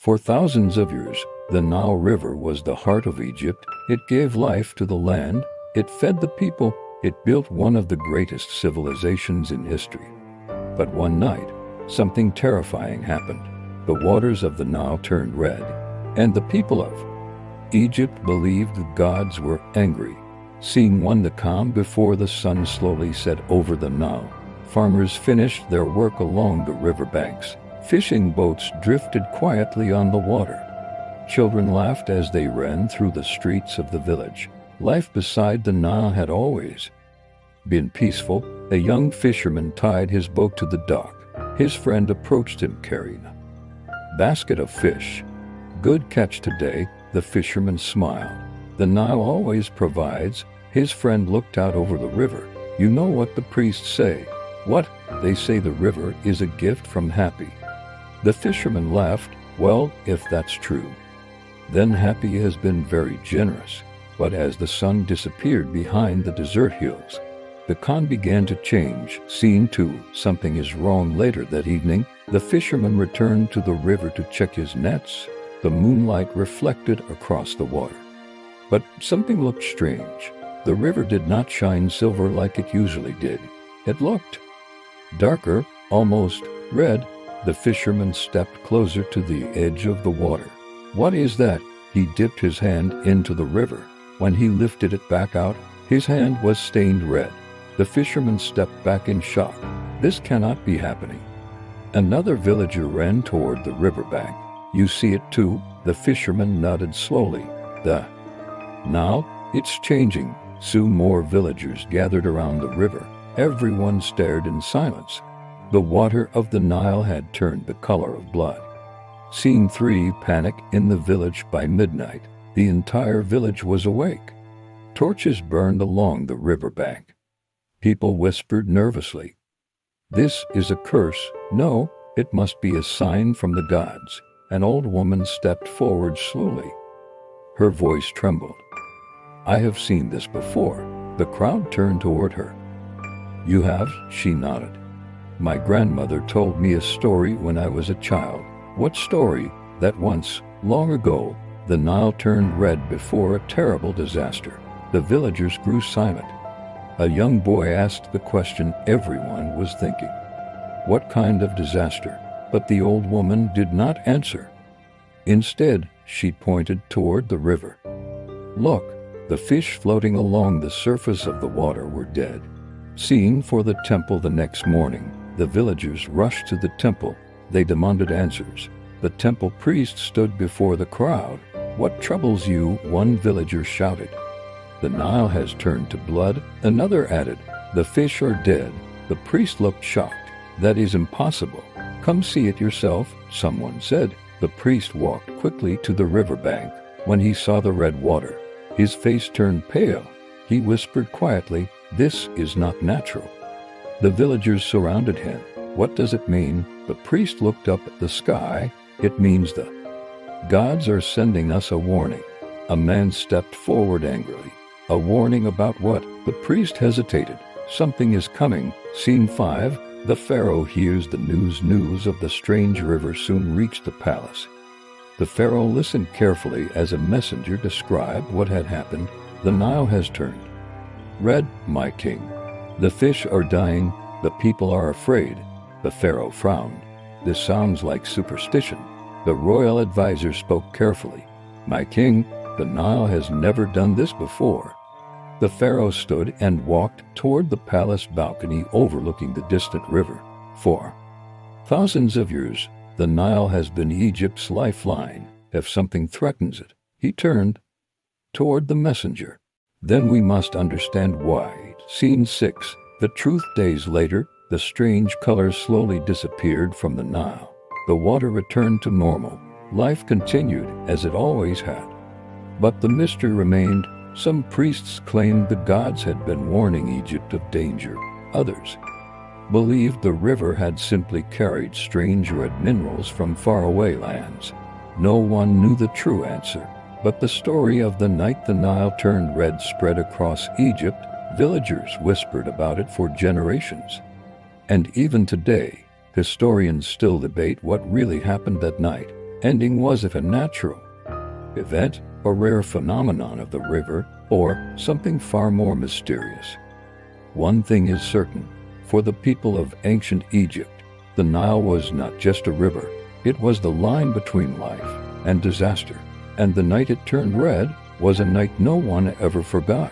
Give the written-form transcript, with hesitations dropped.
For thousands of years, the Nile River was the heart of Egypt. It gave life to the land, it fed the people, it built one of the greatest civilizations in history. But one night, something terrifying happened. The waters of the Nile turned red, and the people of Egypt believed the gods were angry. Scene 1. The calm before the sun slowly set over the Nile. Farmers finished their work along the riverbanks. Fishing boats drifted quietly on the water. Children laughed as they ran through the streets of the village. Life beside the Nile had always been peaceful. A young fisherman tied his boat to the dock. His friend approached him carrying a basket of fish. "Good catch today," the fisherman smiled. "The Nile always provides." His friend looked out over the river. "You know what the priests say?" "What?" "They say the river is a gift from Happy." The fisherman laughed. "Well, if that's true, then Happy has been very generous." But as the sun disappeared behind the desert hills, the calm began to change. Scene 2. Something is wrong. Later that evening, the fisherman returned to the river to check his nets. The moonlight reflected across the water. But something looked strange. The river did not shine silver like it usually did. It looked darker, almost red. The fisherman stepped closer to the edge of the water. "What is that?" He dipped his hand into the river. When he lifted it back out, his hand was stained red. The fisherman stepped back in shock. "This cannot be happening." Another villager ran toward the riverbank. "You see it too?" The fisherman nodded slowly. "Now, it's changing." Soon more villagers gathered around the river. Everyone stared in silence. The water of the Nile had turned the color of blood. Scene 3. Panic in the village. By midnight, the entire village was awake. Torches burned along the riverbank. People whispered nervously, "This is a curse." "No, it must be a sign from the gods." An old woman stepped forward slowly. Her voice trembled. "I have seen this before." The crowd turned toward her. "You have?" She nodded. "My grandmother told me a story when I was a child." "What story?" "That once, long ago, the Nile turned red before a terrible disaster." The villagers grew silent. A young boy asked the question everyone was thinking. "What kind of disaster?" But the old woman did not answer. Instead, she pointed toward the river. "Look, the fish floating along the surface of the water were dead." Scene 4. The temple. The next morning, the villagers rushed to the temple. They demanded answers. The temple priest stood before the crowd. "What troubles you?" one villager shouted. "The Nile has turned to blood," another added. "The fish are dead." The priest looked shocked. "That is impossible. Come see it yourself," someone said. The priest walked quickly to the riverbank. When he saw the red water, his face turned pale. He whispered quietly, "This is not natural." The villagers surrounded him. "What does it mean?" The priest looked up at the sky. "It means the gods are sending us a warning." A man stepped forward angrily. "A warning about what?" The priest hesitated. "Something is coming." Scene 5. The pharaoh hears the news of the strange river soon reached the palace. The pharaoh listened carefully as a messenger described what had happened. "The Nile has turned red, my king. The fish are dying. The people are afraid." The pharaoh frowned. "This sounds like superstition." The royal advisor spoke carefully. "My king, the Nile has never done this before." The pharaoh stood and walked toward the palace balcony overlooking the distant river. For thousands of years, the Nile has been Egypt's lifeline. If something threatens it, he turned toward the messenger. "Then we must understand why." Scene 6. The truth. Days later, the strange colors slowly disappeared from the Nile. The water returned to normal. Life continued as it always had. But the mystery remained. Some priests claimed the gods had been warning Egypt of danger. Others believed the river had simply carried strange red minerals from faraway lands. No one knew the true answer. But the story of the night the Nile turned red spread across Egypt. Villagers whispered about it for generations. And even today, historians still debate what really happened that night. ending was if a natural event, a rare phenomenon of the river, or something far more mysterious. One thing is certain, for the people of ancient Egypt, the Nile was not just a river, it was the line between life and disaster, and the night it turned red was a night no one ever forgot.